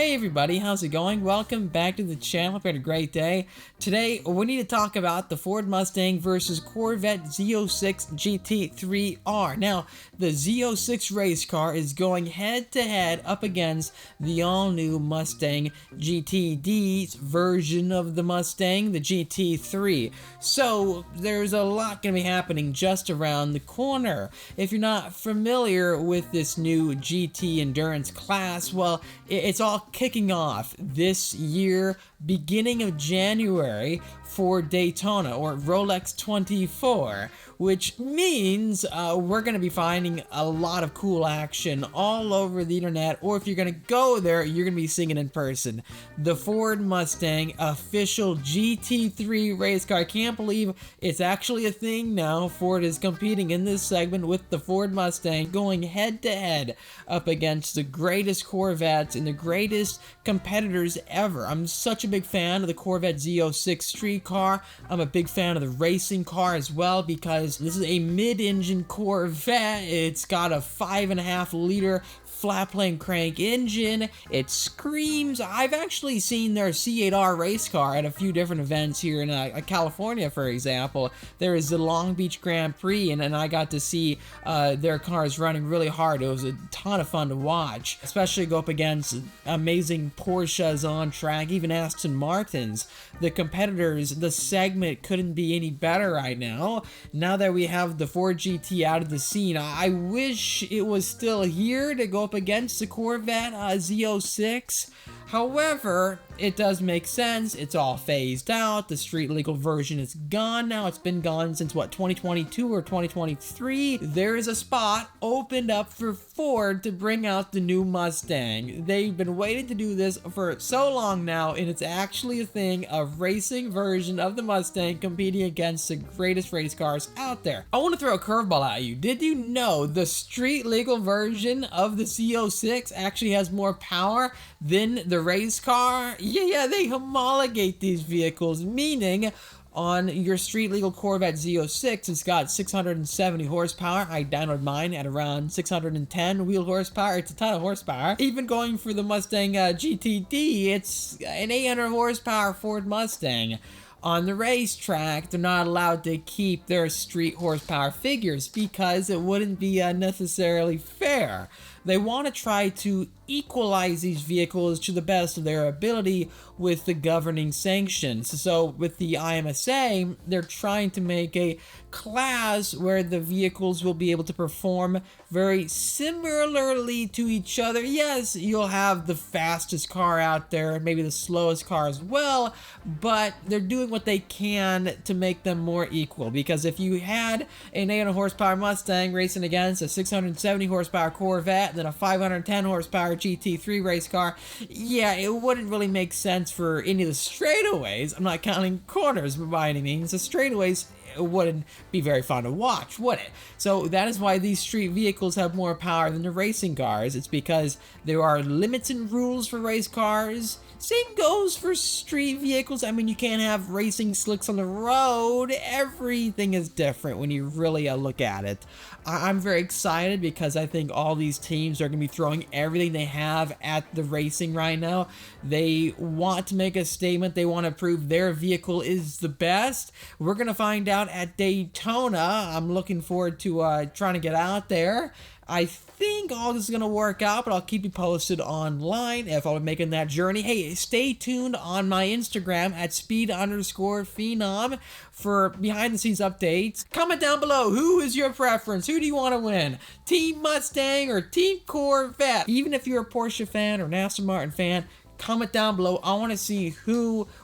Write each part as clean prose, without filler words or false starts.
Hey everybody, how's it going? Welcome back to the channel. Hope you had a great day. Today, we need to talk about the Ford Mustang versus Corvette Z06 GT3R. Now, the Z06 race car is going head-to-head up against the all-new Mustang GTD's version of the Mustang, the GT3. So, there's a lot going to be happening just around the corner. If you're not familiar with this new GT endurance class, well, it's all kicking off this year, beginning of January, for Daytona, or Rolex 24, which means we're going to be finding a lot of cool action all over the internet, or if you're going to go there, you're going to be seeing it in person. The Ford Mustang official GT3 race car. I can't believe it's actually a thing now. Ford is competing in this segment with the Ford Mustang, going head-to-head up against the greatest Corvettes and the greatest competitors ever. I'm such a big fan of the Corvette Z06 street car. I'm a big fan of the racing car as well, because this is a mid-engine Corvette. It's got a 5.5 liter flat plane crank engine. It screams. I've actually seen their C8R race car at a few different events here in California, for example. There is the Long Beach Grand Prix, and I got to see their cars running really hard. It was a ton of fun to watch, especially go up against amazing Porsches on track, even Aston Martins. The competitors, the segment couldn't be any better right now. Now that we have the Ford GT out of the scene, I wish it was still here to go up against the Corvette Z06. However, it does make sense. It's all phased out. The street legal version is gone now. It's been gone since, what, 2022 or 2023? There is a spot opened up for Ford to bring out the new Mustang. They've been waiting to do this for so long now, and it's actually a thing, a racing version of the Mustang competing against the greatest race cars out there. I want to throw a curveball at you. Did you know the street legal version of the Z06 actually has more power than the race car? Yeah, they homologate these vehicles, meaning on your street legal Corvette Z06, it's got 670 horsepower. I downloaded mine at around 610 wheel horsepower. It's a ton of horsepower. Even going for the Mustang GTD, it's an 800 horsepower Ford Mustang. On the racetrack, they're not allowed to keep their street horsepower figures because it wouldn't be necessarily fair. They want to try to equalize these vehicles to the best of their ability with the governing sanctions. So with the IMSA, they're trying to make a class where the vehicles will be able to perform very similarly to each other. Yes, you'll have the fastest car out there, maybe the slowest car as well, but they're doing what they can to make them more equal. Because if you had an 800 horsepower Mustang racing against a 670 horsepower Corvette, and then a 510 horsepower GT3 race car, yeah, it wouldn't really make sense for any of the straightaways. I'm not counting corners by any means. The straightaways wouldn't be very fun to watch, would it? So that is why these street vehicles have more power than the racing cars. It's because there are limits and rules for race cars. Same goes for street vehicles. I mean, you can't have racing slicks on the road. Everything is different when you really look at it. I'm very excited because I think all these teams are going to be throwing everything they have at the racing right now. They want to make a statement. They want to prove their vehicle is the best. We're going to find out at Daytona. I'm looking forward to trying to get out there. I think all this is going to work out, but I'll keep you posted online if I'll be making that journey. Hey, stay tuned on my Instagram at speed_phenom for behind-the-scenes updates. Comment down below, who is your preference? Who do you want to win? Team Mustang or Team Corvette? Even if you're a Porsche fan or an Aston Martin fan, comment down below. I want to see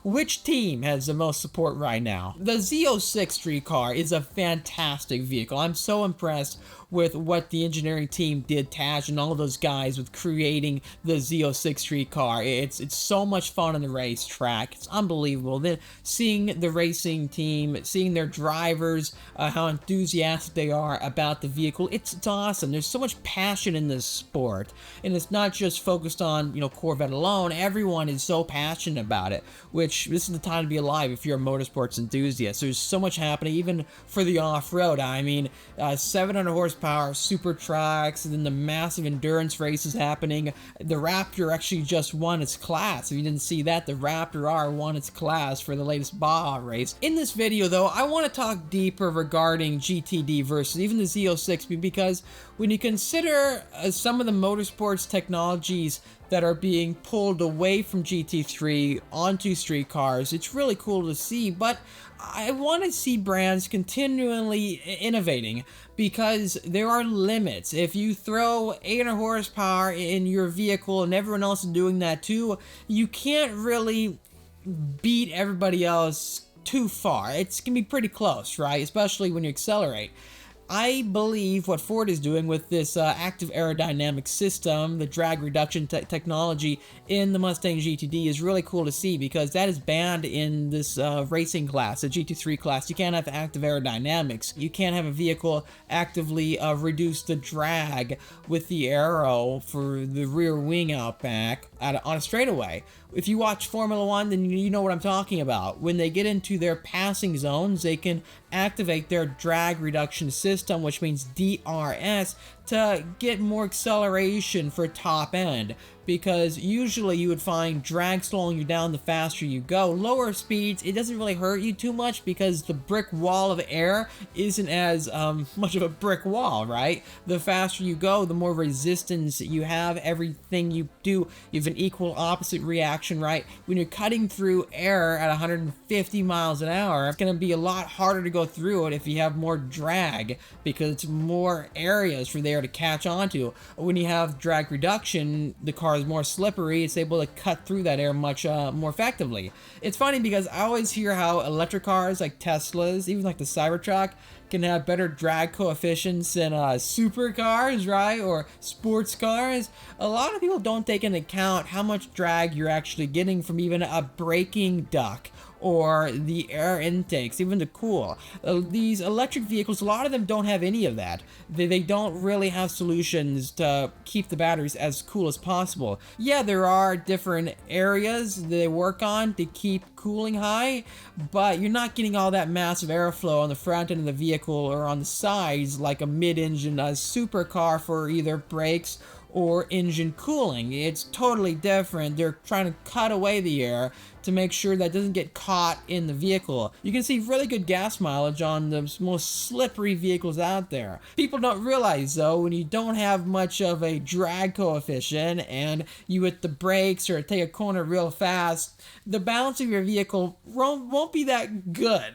which team has the most support right now. The Z06 street car is a fantastic vehicle. I'm so impressed with what the engineering team did, Taj and all of those guys, with creating the Z06 street car. It's so much fun on the racetrack. It's unbelievable. Then seeing the racing team, seeing their drivers, how enthusiastic they are about the vehicle, it's awesome. There's so much passion in this sport, and it's not just focused on, Corvette alone. everyone is so passionate about it, which this is the time to be alive if you're a motorsports enthusiast. There's so much happening, even for the off-road. I mean, 700 horsepower super tracks, and then the massive endurance races happening. The Raptor actually just won its class. If you didn't see that, the Raptor R won its class for the latest Baja race. In this video, though, I want to talk deeper regarding GTD versus even the Z06, because when you consider some of the motorsports technologies that are being pulled away from GT3 onto street cars, it's really cool to see. But I want to see brands continually innovating, because there are limits. If you throw 800 horsepower in your vehicle and everyone else is doing that too, you can't really beat everybody else too far. It's gonna be pretty close, right? Especially when you accelerate. I believe what Ford is doing with this active aerodynamics system, the drag reduction technology in the Mustang GTD, is really cool to see, because that is banned in this racing class, the GT3 class. You can't have active aerodynamics. You can't have a vehicle actively reduce the drag with the aero for the rear wing out back on a straightaway. If you watch Formula 1, then you know what I'm talking about. When they get into their passing zones, they can activate their drag reduction system, which means DRS, to get more acceleration for top end, because usually you would find drag slowing you down the faster you go. Lower speeds, it doesn't really hurt you too much, because the brick wall of air isn't as much of a brick wall, right? The faster you go, the more resistance you have. Everything you do, you have an equal opposite reaction, right? When you're cutting through air at 150 miles an hour, it's going to be a lot harder to go through it if you have more drag, because it's more areas for there to catch onto. When you have drag reduction, the car is more slippery. It's able to cut through that air much more effectively. It's funny, because I always hear how electric cars like Teslas, even like the Cybertruck, can have better drag coefficients than supercars, right? Or sports cars. A lot of people don't take into account how much drag you're actually getting from even a braking duct or the air intakes, even to cool. These electric vehicles, a lot of them don't have any of that. They don't really have solutions to keep the batteries as cool as possible. Yeah, there are different areas they work on to keep cooling high, but you're not getting all that massive airflow on the front end of the vehicle or on the sides like a mid-engine supercar for either brakes or engine cooling. It's totally different. They're trying to cut away the air to make sure that doesn't get caught in the vehicle. You can see really good gas mileage on the most slippery vehicles out there. People don't realize, though, when you don't have much of a drag coefficient and you hit the brakes or take a corner real fast, the balance of your vehicle won't be that good.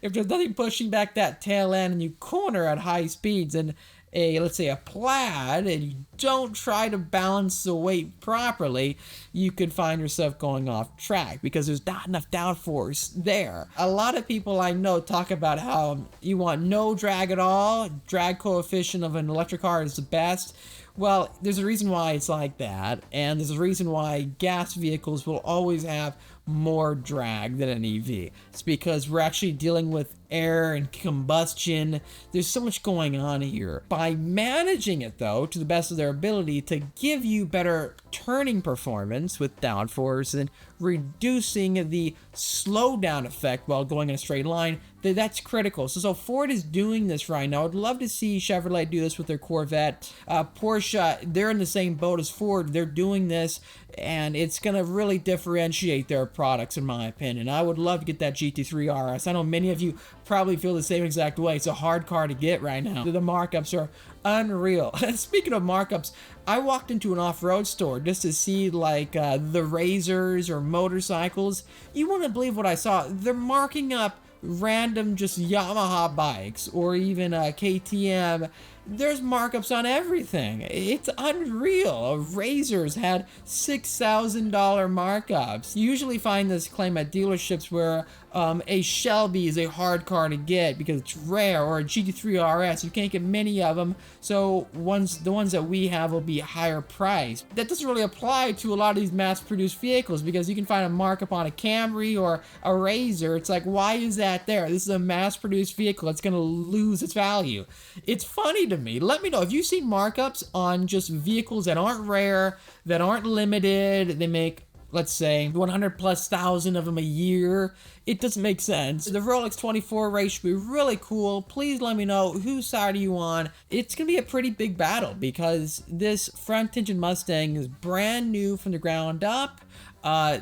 If there's nothing pushing back that tail end and you corner at high speeds, and let's say a Plaid, and you don't try to balance the weight properly, you could find yourself going off track, because there's not enough downforce there. A lot of people I know talk about how you want no drag at all. Drag coefficient of an electric car is the best. Well, there's a reason why it's like that, and there's a reason why gas vehicles will always have more drag than an EV. It's because we're actually dealing with air and combustion. There's so much going on here. By managing it, though, to the best of their ability to give you better turning performance with downforce and reducing the slowdown effect while going in a straight line, that's critical. So Ford is doing this right now. I'd love to see Chevrolet do this with their Corvette. Porsche, they're in the same boat as Ford. They're doing this, and it's going to really differentiate their products, in my opinion. I would love to get that GT3 RS. I know many of you probably feel the same exact way. It's a hard car to get right now. The markups are unreal. Speaking of markups, I walked into an off-road store just to see like the Razors or motorcycles. You wouldn't believe what I saw. They're marking up random just Yamaha bikes or even KTM. There's markups on everything. It's unreal. Razors had $6,000 markups. You usually find this claim at dealerships where a Shelby is a hard car to get because it's rare, or a GT3 RS. You can't get many of them, so the ones that we have will be higher priced. That doesn't really apply to a lot of these mass-produced vehicles, because you can find a markup on a Camry or a Razor. It's like, why is that there? This is a mass-produced vehicle. It's going to lose its value. It's funny to of me. Let me know if you see markups on just vehicles that aren't rare, that aren't limited. They make, let's say, 100,000+ of them a year. It doesn't make sense. The Rolex 24 race should be really cool. Please let me know whose side are you on. It's gonna be a pretty big battle because this front engine Mustang is brand new from the ground up.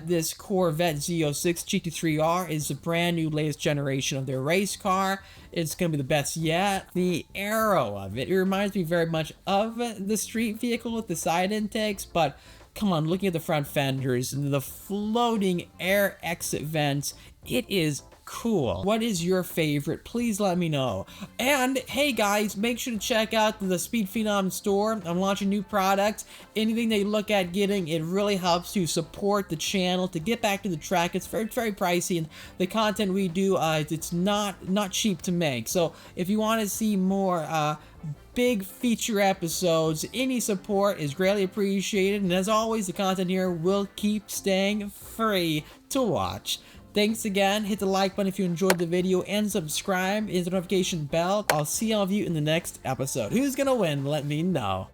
This Corvette Z06 GT3R is the brand new latest generation of their race car. It's going to be the best yet. The aero of it reminds me very much of the street vehicle with the side intakes, but come on, looking at the front fenders and the floating air exit vents, it is cool. What is your favorite? Please let me know. And hey guys, make sure to check out the Speed Phenom store. I'm launching new products. Anything they look at getting, it really helps to support the channel, to get back to the track. It's very pricey, and the content we do, it's not cheap to make. So if you want to see more big feature episodes, any support is greatly appreciated. And as always, the content here will keep staying free to watch. Thanks again. Hit the like button if you enjoyed the video and subscribe. Hit the notification bell. I'll see all of you in the next episode. Who's gonna win? Let me know.